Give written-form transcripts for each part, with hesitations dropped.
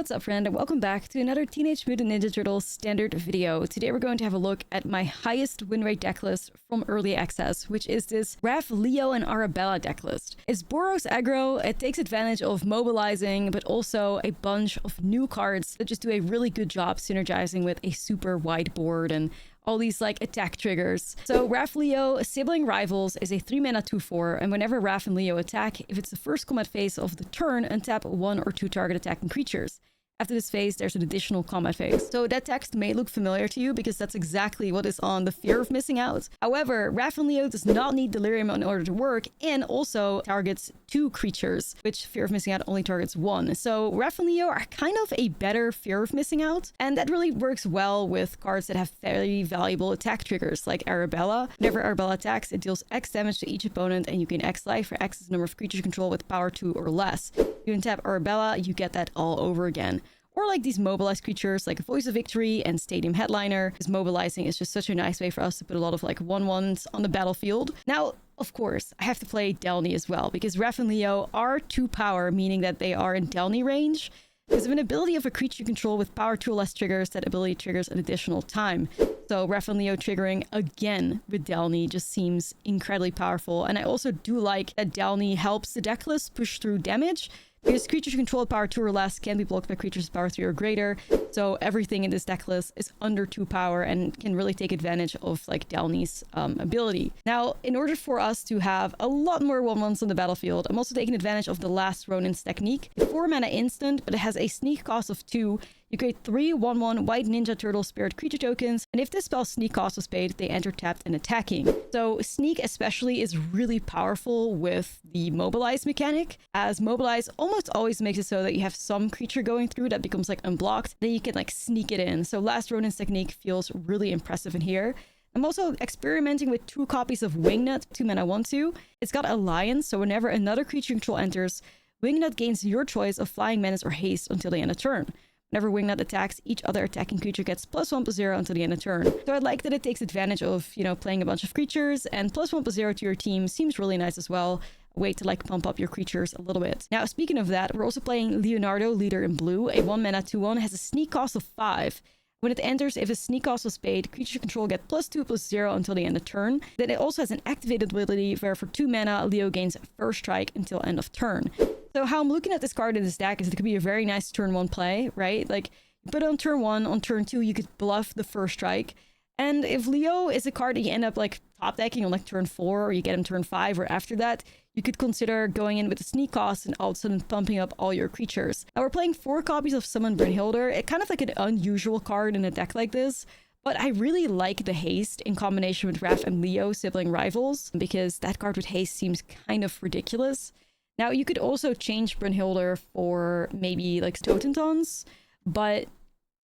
What's up, friend, and welcome back to another Teenage Mutant Ninja Turtles standard video. Today we're going to have a look at my highest win rate decklist from early access, which is this Raph Leo and Arabella decklist. It's Boros aggro. It takes advantage of mobilizing, but also a bunch of new cards that just do a really good job synergizing with a super wide board and all these like attack triggers. So Raph Leo, Sibling Rivals, is a 3-mana 2/4, and whenever Raph and Leo attack, if it's the first combat phase of the turn, untap 1 or 2 target attacking creatures. After this phase, there's an additional combat phase. So that text may look familiar to you because that's exactly what is on the Fear of Missing Out. However, Raph and Leo does not need Delirium in order to work, and also targets 2 creatures, which Fear of Missing Out only targets 1. So Raph and Leo are kind of a better Fear of Missing Out, and that really works well with cards that have very valuable attack triggers, like Arabella. Whenever Arabella attacks, it deals X damage to each opponent, and you gain X life for X's number of creatures you control with power 2 or less. You untap Arabella, you get that all over again. Or like these mobilized creatures like Voice of Victory and Stadium Headliner, because mobilizing is just such a nice way for us to put a lot of like 1/1s on the battlefield. Now, of course, I have to play Delney as well, because Raph and Leo are 2 power, meaning that they are in Delney range. Because of an ability of a creature you control with power 2 or less triggers, that ability triggers an additional time. So Raph and Leo triggering again with Delney just seems incredibly powerful. And I also do like that Delney helps the decklist push through damage, because creatures you control with power 2 or less can be blocked by creatures with power 3 or greater. So everything in this deck list is under 2 power and can really take advantage of like Delney's ability. Now, in order for us to have a lot more 1/1s on the battlefield, I'm also taking advantage of the last Ronin's technique. A 4-mana instant, but it has a sneak cost of 2. You create 3 1/1 White Ninja Turtle Spirit creature tokens, and if this spell's sneak cost was paid, they enter tapped and attacking. So sneak especially is really powerful with the mobilize mechanic, as mobilize almost always makes it so that you have some creature going through that becomes like unblocked, then you can like sneak it in. So last Ronin's technique feels really impressive in here. I'm also experimenting with 2 copies of Wingnut, 2-mana 1/2. It's got Alliance, so whenever another creature you control enters, Wingnut gains your choice of Flying Menace or Haste until the end of turn. Whenever Wingnut attacks, each other attacking creature gets +1/+0 until the end of turn. So I like that it takes advantage of, you know, playing a bunch of creatures, and +1/+0 to your team seems really nice as well. A way to like pump up your creatures a little bit. Now, speaking of that, we're also playing Leonardo, Leader in Blue. A 1-mana 2/1 has a sneak cost of 5. When it enters, if a sneak cost was paid, creature control get +2/+0 until the end of turn. Then it also has an activated ability where for 2 mana, Leo gains First Strike until end of turn. So how I'm looking at this card in this deck is it could be a very nice turn 1 play, right? Like, you put it on turn 1, on turn 2, you could bluff the First Strike. And if Leo is a card that you end up like top decking on like turn 4, or you get him turn 5 or after that, you could consider going in with a sneak cost and all of a sudden pumping up all your creatures. Now we're playing 4 copies of Summon Brynhilder. It's kind of like an unusual card in a deck like this, but I really like the haste in combination with Raph and Leo, Sibling Rivals, because that card with haste seems kind of ridiculous. Now you could also change Brynhilder for maybe like Stotentons, but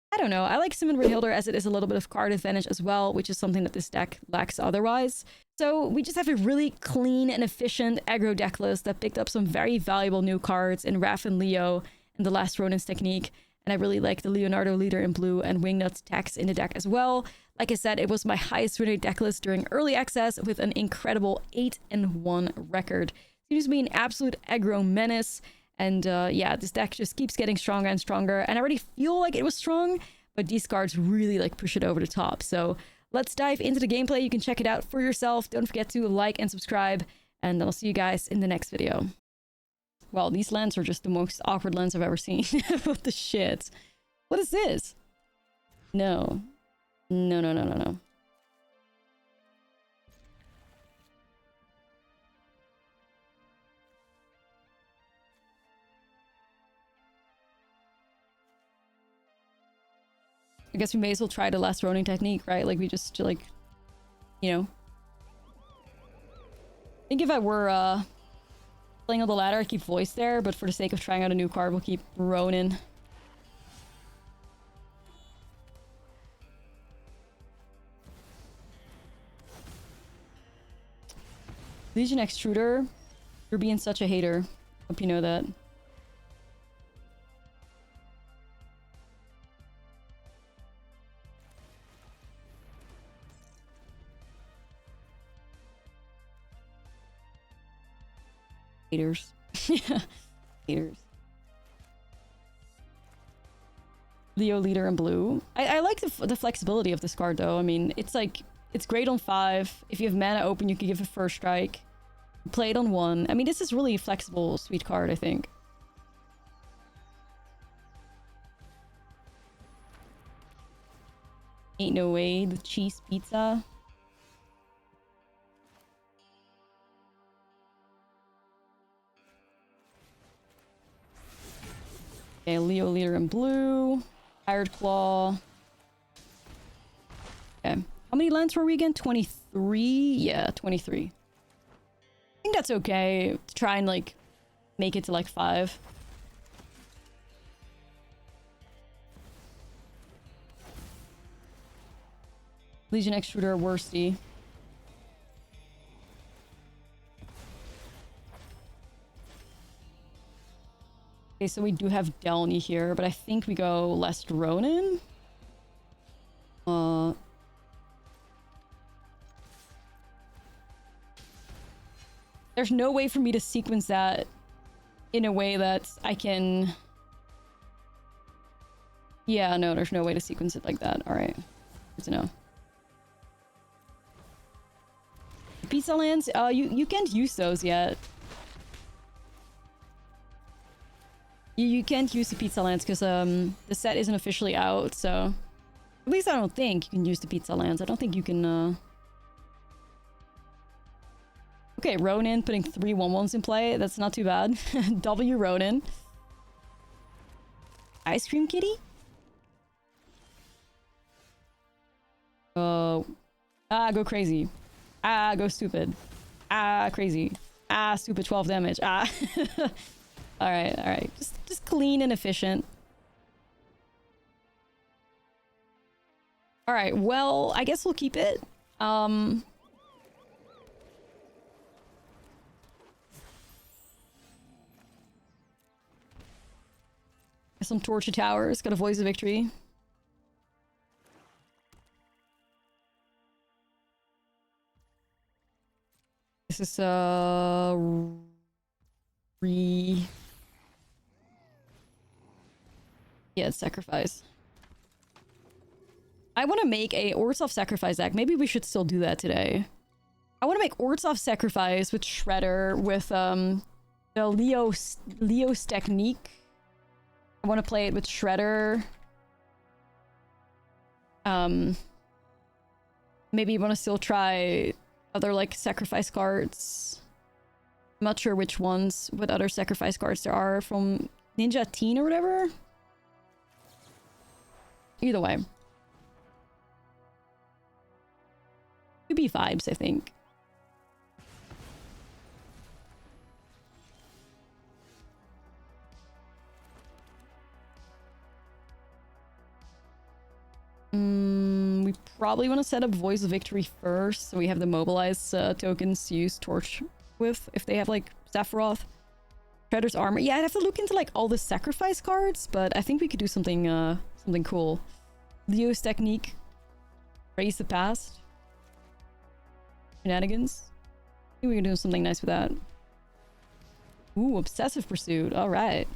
I don't know. I like Summon Brynhilder as it is a little bit of card advantage as well, which is something that this deck lacks otherwise. So we just have a really clean and efficient aggro deck list that picked up some very valuable new cards in Raph and Leo and the last Ronin's technique. And I really like the Leonardo, Leader in Blue, and Wingnut tax in the deck as well. Like I said, it was my highest win rate deck list during early access with an incredible 8-1 record. Seems to be an absolute aggro menace. And yeah, this deck just keeps getting stronger and stronger. And I already feel like it was strong, but these cards really like push it over the top. So let's dive into the gameplay. You can check it out for yourself. Don't forget to like and subscribe. And I'll see you guys in the next video. Well, these lands are just the most awkward lands I've ever seen. What the shit? What is this? No. No, no, no, no, no. I guess we may as well try the last Ronin technique, right? Like, we just, like, you know. I think if I were, playing on the ladder, I'd keep Voice there, but for the sake of trying out a new card, we'll keep Ronin. Legion Extruder, you're being such a hater. Hope you know that. Haters. Yeah. Haters. Leo leader in blue. I like the flexibility of this card though. I mean, it's like, it's great on 5. If you have mana open, you can give a first strike. Play it on 1. I mean, this is really a flexible, sweet card, I think. Ain't no way, the cheese pizza. Okay, Leo leader in blue. Iron Claw. Okay. How many lands were we again? 23? Yeah, 23. I think that's okay to try and, like, make it to, like, 5. Legion Extruder, Worsty. Okay, so we do have Delney here, but I think we go Lest Ronin. There's no way for me to sequence that in a way that I can... Yeah, no, there's no way to sequence it like that. Alright. Good to know. Pizza lands? You can't use those yet. You can't use the pizza lands because the set isn't officially out, so... At least I don't think you can use the pizza lands. I don't think you can, Okay, Ronin putting 3 1/1s in play. That's not too bad. W Ronin. Ice Cream Kitty? Go crazy. Go stupid. Crazy. Stupid 12 damage. Alright. Just clean and efficient. Alright, well, I guess we'll keep it. Some Torture Towers, got a Voice of Victory. This is yeah, it's Sacrifice. I want to make a Orzhov Sacrifice deck. Maybe we should still do that today. I want to make Orzhov Sacrifice with Shredder, with the Leo's Technique. I want to play it with Shredder. Maybe you want to still try other, like, sacrifice cards. I'm not sure which ones, what other sacrifice cards there are from Ninja Teen or whatever. Either way. Could be vibes, I think. We probably want to set up Voice of Victory first, so we have the mobilize tokens to use Torch with, if they have, like, Sephiroth. Shredder's Armor. Yeah, I'd have to look into, like, all the sacrifice cards, but I think we could do something, something cool. Leo's Technique. Raise the Past. Shenanigans. I think we can do something nice with that. Ooh, Obsessive Pursuit. Alright.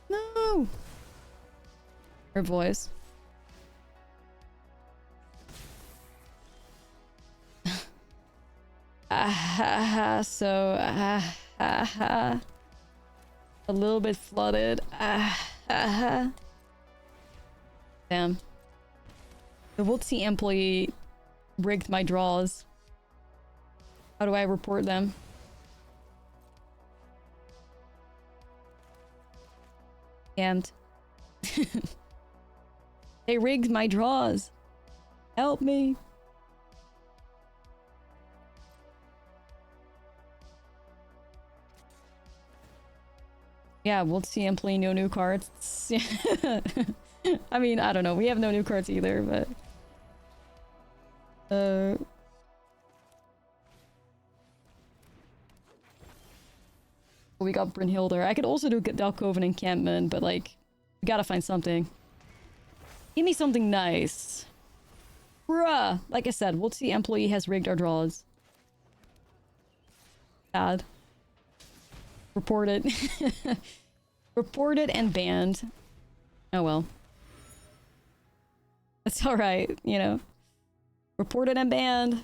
No! Her voice. A little bit flooded. Damn. The WotC employee rigged my draws. How do I report them? And they rigged my draws. Help me. Yeah, we'll see employee no new cards. I mean, I don't know. We have no new cards either, but we got Brynhilder. I could also do Delcoven Encampment, but, like, we gotta find something. Give me something nice. Bruh! Like I said, we'll see employee has rigged our draws. Sad. Reported. Reported and banned. Oh well. That's alright, you know. Reported and banned.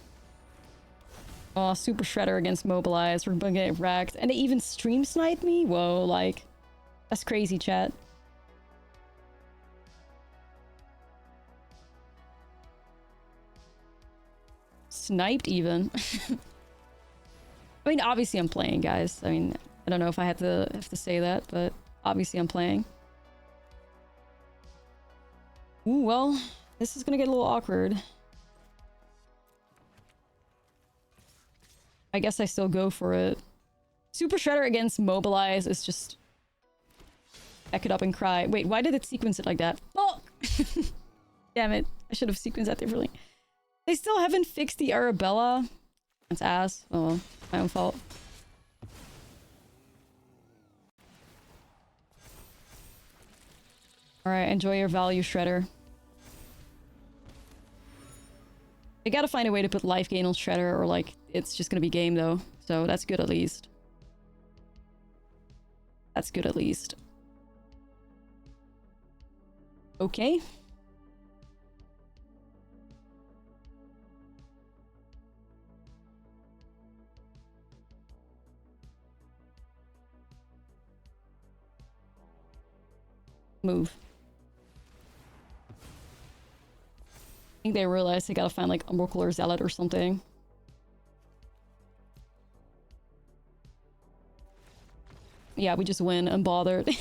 Oh, Super Shredder against Mobilize. We're gonna get wrecked. And they even stream sniped me? Whoa, like... That's crazy, chat. Sniped even. I mean, obviously I'm playing, guys. I mean, I don't know if I have to say that, but obviously I'm playing. Ooh, well, this is gonna get a little awkward. I guess I still go for it. Super Shredder against Mobilize is just... Back it up and cry. Wait, why did it sequence it like that? Oh! Damn it. I should have sequenced that differently. They still haven't fixed the Arabella. That's ass. Oh well, my own fault. Alright, enjoy your value, Shredder. They gotta find a way to put life gain on Shredder, or like, it's just gonna be game though. So that's good at least. That's good at least. Okay. Move. I think they realized they gotta find like Umbral or Zealot or something. Yeah, we just win, unbothered.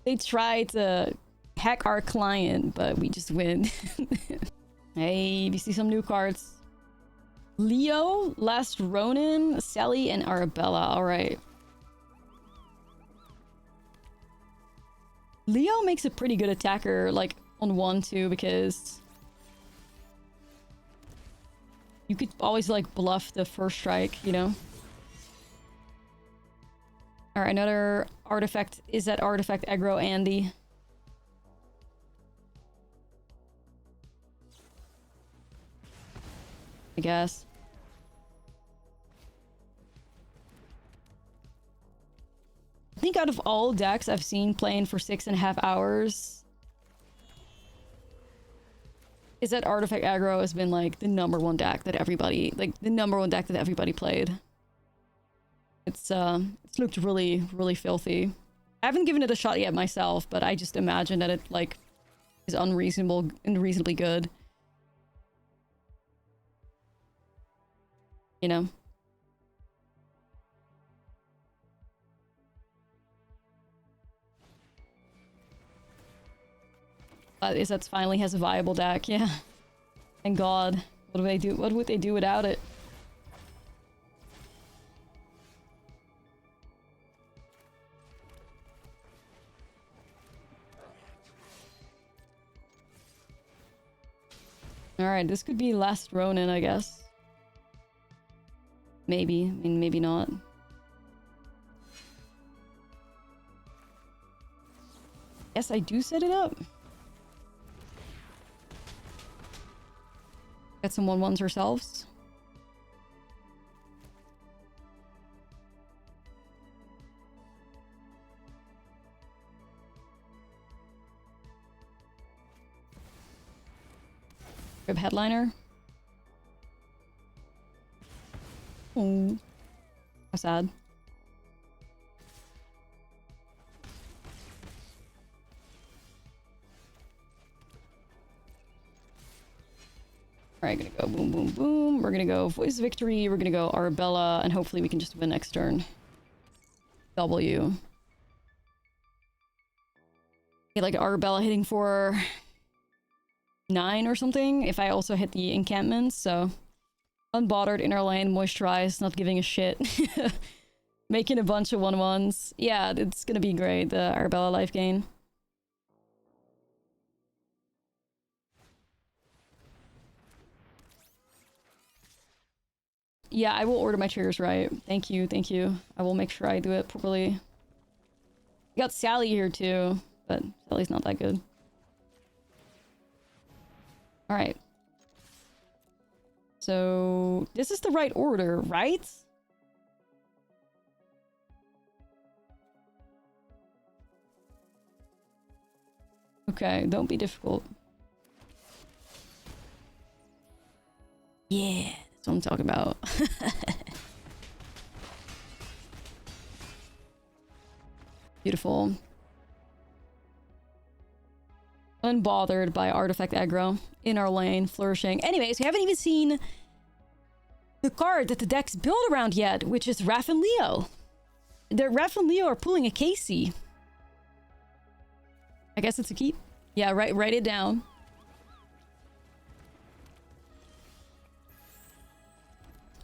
They tried to hack our client, but we just win. Hey, we see some new cards. Leo, Last Ronin, Sally, and Arabella. Alright. Leo makes a pretty good attacker, like, on 1-2, because... You could always, like, bluff the first strike, you know? Alright, another artifact. Is that artifact aggro Andy? I guess. I think out of all decks I've seen playing for 6.5 hours, is that Artifact Aggro has been like the #1 deck that everybody, like the #1 deck that everybody played. It's looked really, really filthy. I haven't given it a shot yet myself, but I just imagine that it like is unreasonably good. You know? Is that finally has a viable deck, yeah. Thank God. What do they do? What would they do without it? Alright, this could be Last Ronin, I guess. Maybe. I mean, maybe not. Yes, I do set it up. Get some 1/1s ourselves. Rib Headliner. Oh. How sad. Alright, gonna go boom, boom, boom. We're gonna go Voice of Victory. We're gonna go Arabella, and hopefully we can just win next turn. W. Okay, like Arabella hitting for 9 or something, if I also hit the encampments, so... Unbothered, inner lane, moisturized, not giving a shit. Making a bunch of 1/1s. Yeah, it's gonna be great, the Arabella life gain. Yeah, I will order my triggers right. Thank you, thank you. I will make sure I do it properly. We got Sally here too, but Sally's not that good. Alright. So, this is the right order, right? Okay, don't be difficult. Yeah, that's what I'm talking about. Beautiful. Unbothered by artifact aggro. In our lane, flourishing. Anyways, we haven't even seen the card that the deck's built around yet, which is Raph and Leo. Raph and Leo are pulling a Casey. I guess it's a keep. Yeah, write it down.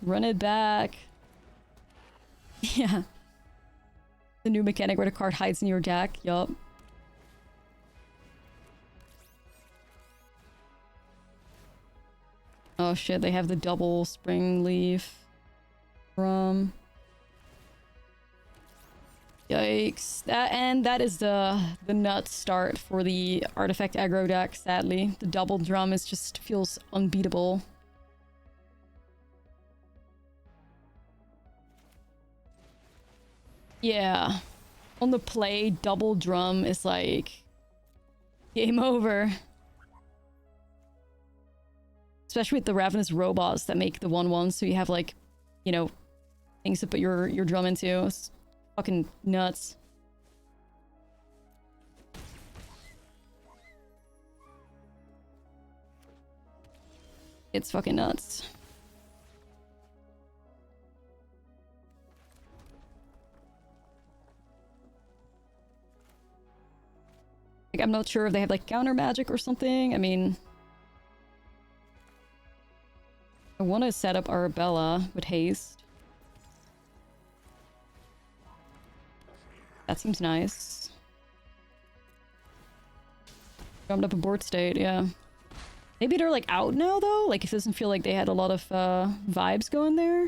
Run it back. Yeah. The new mechanic where the card hides in your deck. Yup. Oh shit, they have the double spring leaf. From... Yikes. That is the nut start for the artifact aggro deck, sadly. The double drum just feels unbeatable. Yeah. On the play, double drum is like... game over. Especially with the Ravenous Robots that make the 1/1, so you have like, you know, things to put your drum into. It's fucking nuts. It's fucking nuts. Like, I'm not sure if they have like counter magic or something. I mean... I want to set up Arabella with haste. That seems nice. Jumped up a board state, yeah. Maybe they're like out now though? Like it doesn't feel like they had a lot of vibes going there.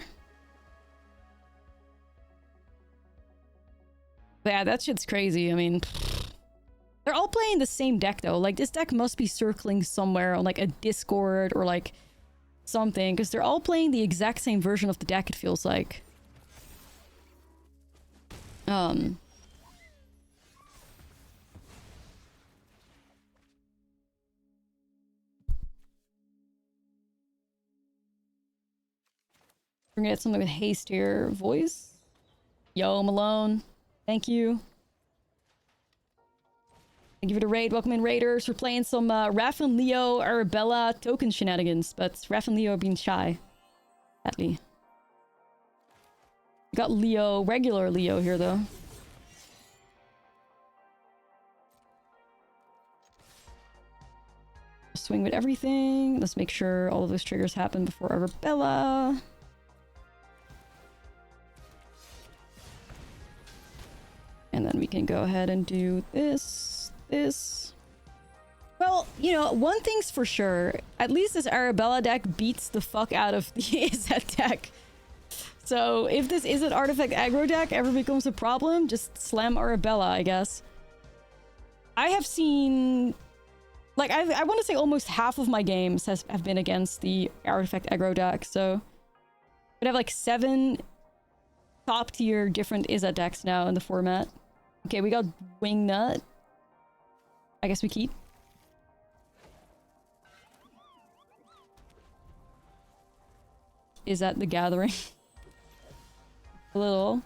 But yeah, that shit's crazy. I mean, they're all playing the same deck though. Like this deck must be circling somewhere on like a Discord or like something, because they're all playing the exact same version of the deck, it feels like. We're gonna get something with haste here. Voice? Yo, Malone. Thank you. Thank you for the raid. Welcome in, Raiders. We're playing some Raph and Leo Arabella token shenanigans, but Raph and Leo are being shy. Sadly. We got Leo, regular Leo here, though. Swing with everything. Let's make sure all of those triggers happen before Arabella. And then we can go ahead and do this. Well, you know, one thing's for sure. At least this Arabella deck beats the fuck out of the Izzet deck. So if this Izzet artifact aggro deck ever becomes a problem, just slam Arabella, I guess. I have seen... Like, I want to say almost half of my games have been against the artifact aggro deck, so... We have like 7 top-tier different Izzet decks now in the format. Okay, we got Wingnut. I guess we keep. Is that the gathering? A little.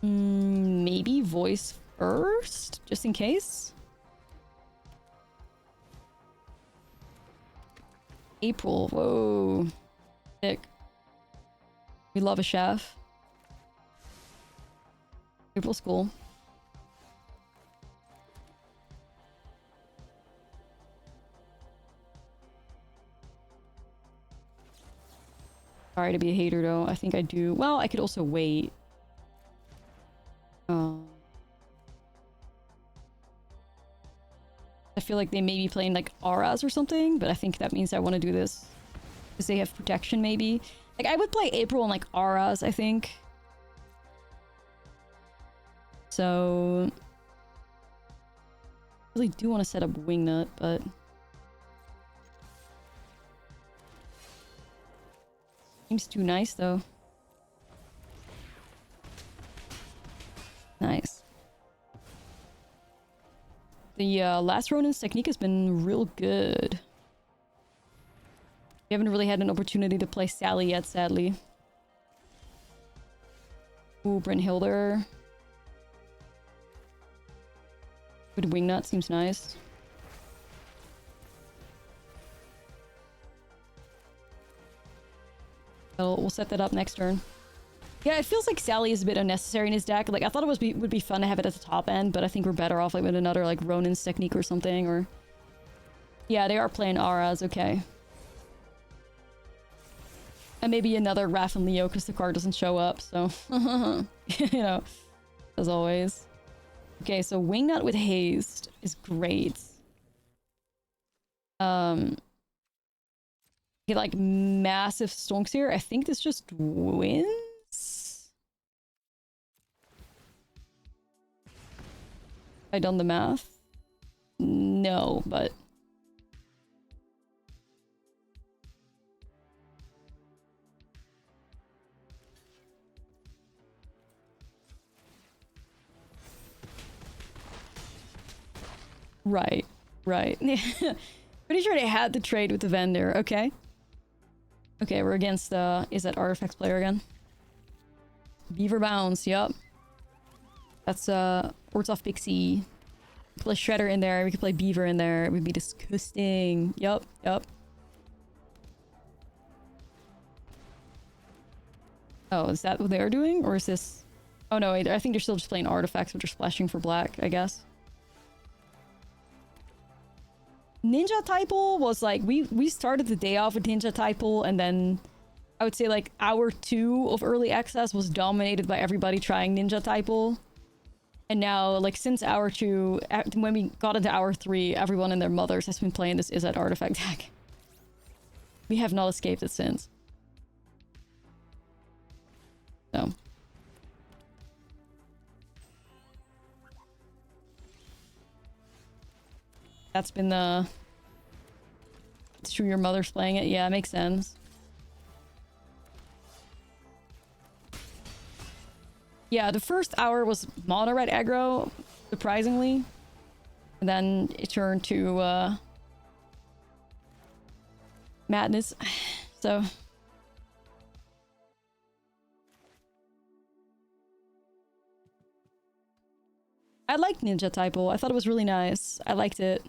Maybe voice first, just in case. April, whoa. Sick. We love a chef. April's cool. Sorry to be a hater though. I think I do. Well, I could also wait. I feel like they may be playing like auras or something, but I think that means I want to do this because they have protection maybe. Like I would play April and like auras, I think. So I really do want to set up Wingnut, but Seems too nice, though. Nice. The last Ronin's technique has been real good. We haven't really had an opportunity to play Sally yet, sadly. Ooh, Brynhildr. Good Wingnut seems nice. So we'll set that up next turn. Yeah, it feels like Sally is a bit unnecessary in his deck. Like, I thought it would be fun to have it at the top end, but I think we're better off like with another like Ronin's technique or something, or... Yeah, they are playing Auras, okay. And maybe another Raph and Leo because the card doesn't show up, so... you know, as always. Okay, so Wingnut with Haste is great. Get like massive stonks here. I think this just wins. I done the math? No, but... Right, right. Pretty sure they had the trade with the vendor. Okay. Okay, we're against is that Artifacts player again? Beaver Bounce, yup. That's Orthoff Pixie. Play Shredder in there, we could play Beaver in there. It would be disgusting. Yup, yup. Oh, is that what they're doing? Or is this... Oh no, I think they're still just playing Artifacts, which are splashing for black, I guess. Ninja Typal was like, we started the day off with Ninja Typal, and then I would say like hour 2 of early access was dominated by everybody trying Ninja Typal. And now, like, since hour 2, when we got into hour 3, everyone and their mothers has been playing this Izzet Artifact deck. We have not escaped it since. So. That's been the... It's true your mother's playing it. Yeah, it makes sense. Yeah, the first hour was mono red aggro, surprisingly. And then it turned to madness. So... I liked Ninja Typal. I thought it was really nice. I liked it.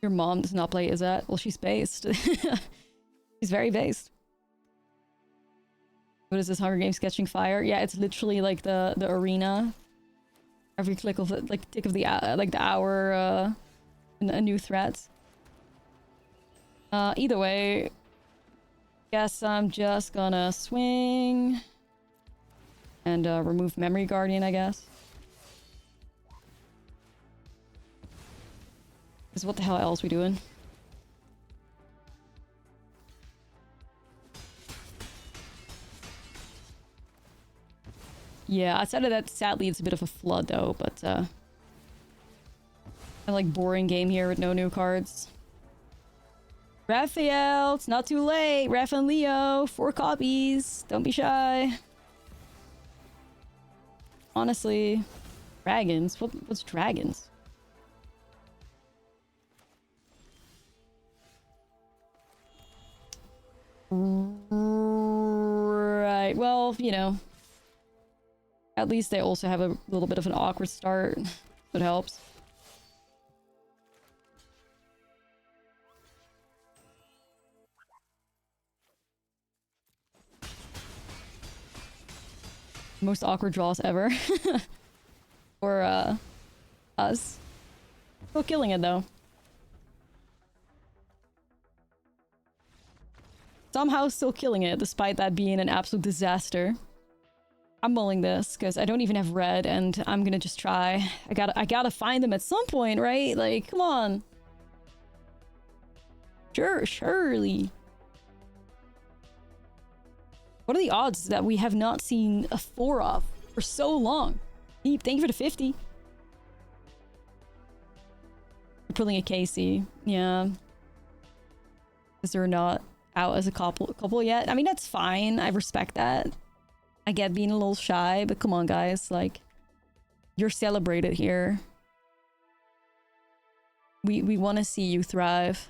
Your mom does not play Izzet. Well, she's based. She's very based. What is this, Hunger Games Catching Fire? Yeah, it's literally like the arena. Every click of the, like, tick of the like the hour, a new threat. Either way, guess I'm just gonna swing and remove Memory Guardian, I guess. Because what the hell else we doing? Yeah, outside of that, sadly, it's a bit of a flood, though, but, kind of like boring game here with no new cards. Raphael, it's not too late. Raph and Leo, 4 copies. Don't be shy. Honestly, dragons. What's dragons? Right. Well, you know. At least they also have a little bit of an awkward start. It helps. Most awkward draws ever. For, us. Still killing it, though. Somehow still killing it, despite that being an absolute disaster. I'm mulling this, because I don't even have red, and I'm gonna just try. I gotta find them at some point, right? Like, come on. Surely. What are the odds that we have not seen a 4 of for so long? Thank you for the 50. We're pulling a Casey. Yeah. Because they're not out as a couple yet. I mean, that's fine. I respect that. I get being a little shy, but come on, guys. Like, you're celebrated here. We want to see you thrive.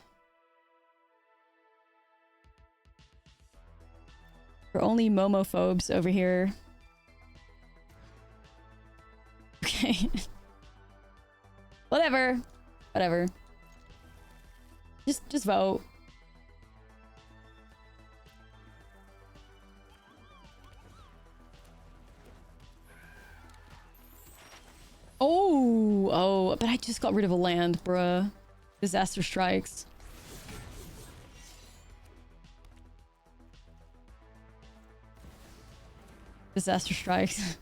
We're only momophobes over here. Okay. Whatever. Whatever. Just vote. Oh, but I just got rid of a land, bruh. Disaster strikes. Disaster strikes.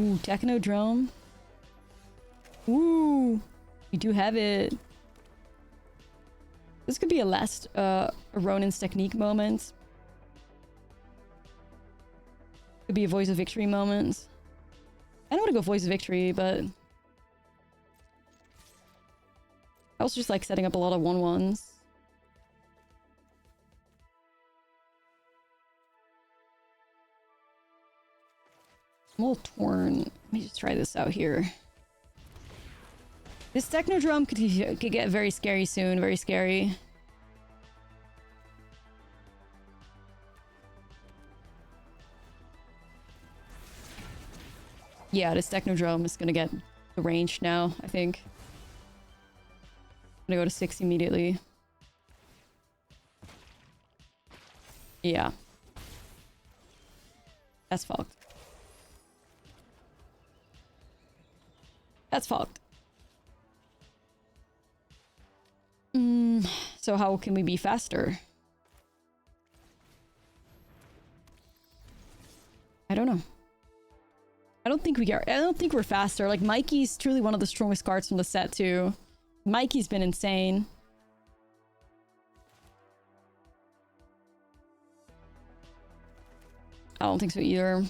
Ooh, Technodrome. Ooh, we do have it. This could be a last Ronin's technique moment. Could be a voice of victory moment. I don't want to go voice of victory, but I also just like setting up a lot of 1/1s. I'm a little torn. Let me just try this out here. This Technodrome could get very scary soon. Very scary. Yeah, this Technodrome is gonna get the range now, I think. I'm gonna go to 6 immediately. Yeah. That's fucked. That's fucked. So how can we be faster? I don't know. I don't think we are. I don't think we're faster. Like, Mikey's truly one of the strongest cards from the set, too. Mikey's been insane. I don't think so either.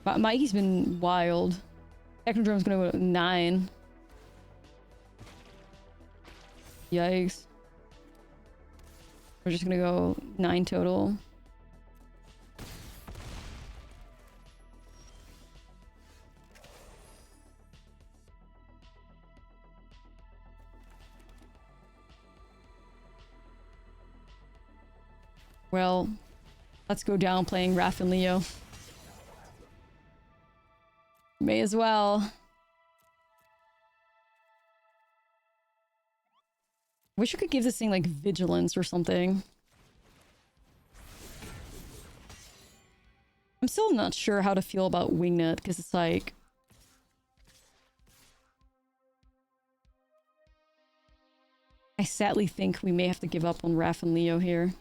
But Mikey's been wild. Technodrome's gonna go to 9. Yikes. We're just gonna go 9 total. Well, let's go down playing Raph and Leo. May as well. Wish we could give this thing like vigilance or something. I'm still not sure how to feel about Wingnut because it's like, I sadly think we may have to give up on Raph and Leo here.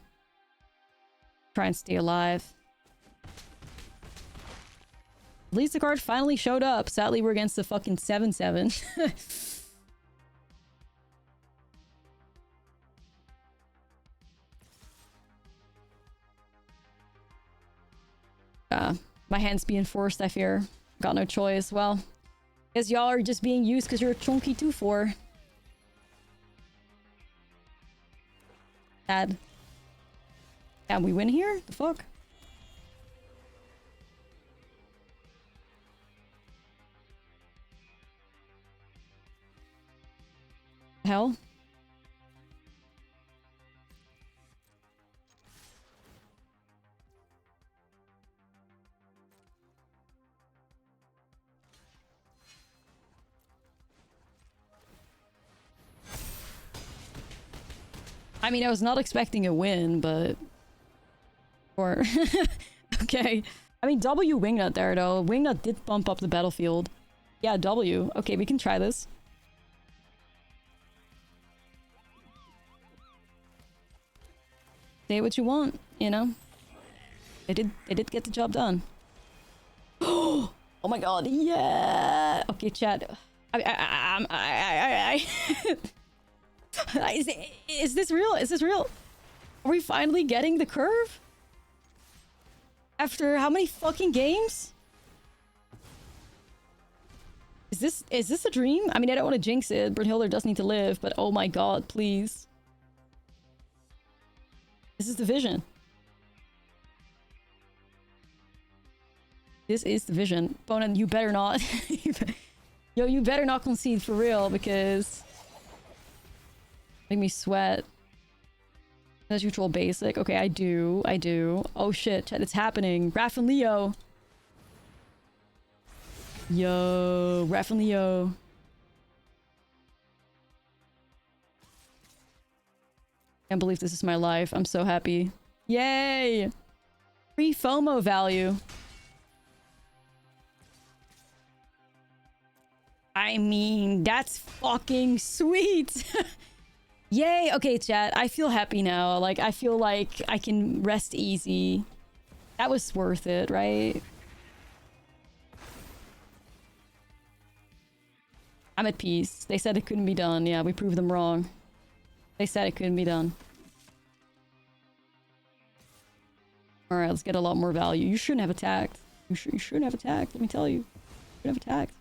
Try and stay alive. At least the card finally showed up. Sadly, we're against the fucking 7/7. My hand's being forced, I fear. Got no choice. Well, guess y'all are just being used because you're a chunky 2/4. Sad. Can we win here? The fuck? Hell? I mean, I was not expecting a win, but... Or... Okay. I mean, W Wingnut there, though. Wingnut did bump up the battlefield. Yeah, W. Okay, we can try this. Say what you want, you know? They did get the job done. Oh my god, yeah! Okay, chat. Is this real? Is this real? Are we finally getting the curve? After how many fucking games? Is this a dream? I mean, I don't want to jinx it. Brynhilde does need to live, but oh my god, please. This is the vision. This is the vision. Bonan, you better not. Yo, you better not concede for real, because... Make me sweat. As usual, basic. Okay, I do. Oh shit, chat, it's happening. Raph and Leo. Yo, Raph and Leo. Can't believe this is my life. I'm so happy. Yay! Free FOMO value. I mean, that's fucking sweet. Yay! Okay, chat. I feel happy now. Like, I feel like I can rest easy. That was worth it, right? I'm at peace. They said it couldn't be done. Yeah, we proved them wrong. They said it couldn't be done. Alright, let's get a lot more value. You shouldn't have attacked. You shouldn't have attacked, let me tell you. You shouldn't have attacked.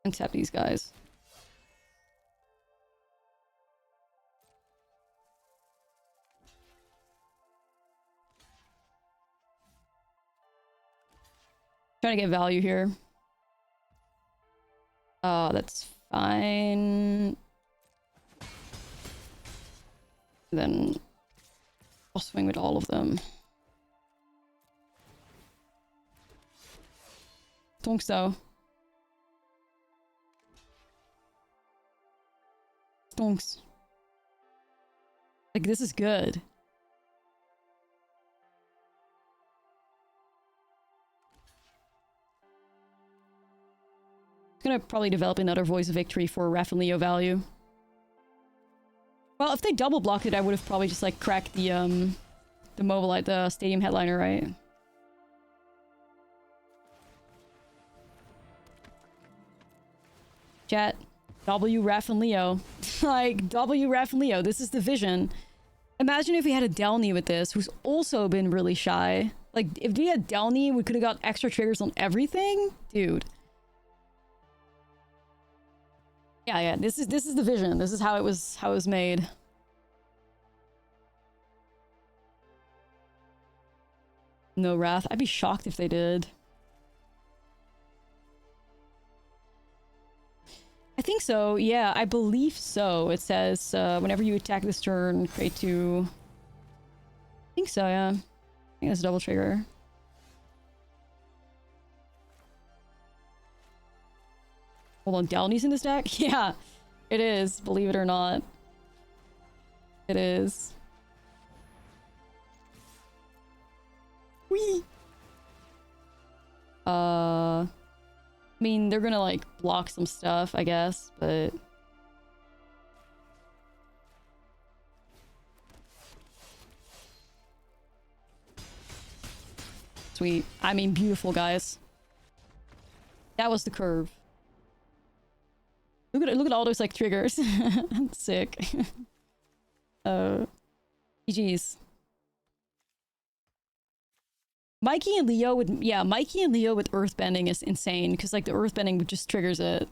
Tap these guys. Trying to get value here. That's fine. Then I'll swing with all of them. Think so. Stonks. Like, this is good. I'm gonna probably develop another voice of victory for Raph and Leo value. Well, if they double blocked it, I would have probably just like cracked the Mobilite, the stadium headliner, right? Chat. W Raph and Leo. Like, W Raph and Leo. This is the vision. Imagine if we had a Delney with this, who's also been really shy. Like, if we had Delney, we could have got extra triggers on everything? Dude. Yeah, this is the vision. This is how it was made. No Wrath. I'd be shocked if they did. I think so, yeah, I believe so. It says, whenever you attack this turn, create 2... I think so, yeah. I think that's a double trigger. Hold on, Delney's in this deck? Yeah, it is, believe it or not. It is. Whee! I mean, they're gonna, like, block some stuff, I guess, but... Sweet. I mean, beautiful, guys. That was the curve. Look at all those, like, triggers. Sick. GG's. Mikey and Leo with... Yeah, Mikey and Leo with Earthbending is insane, because, like, the Earthbending just triggers it.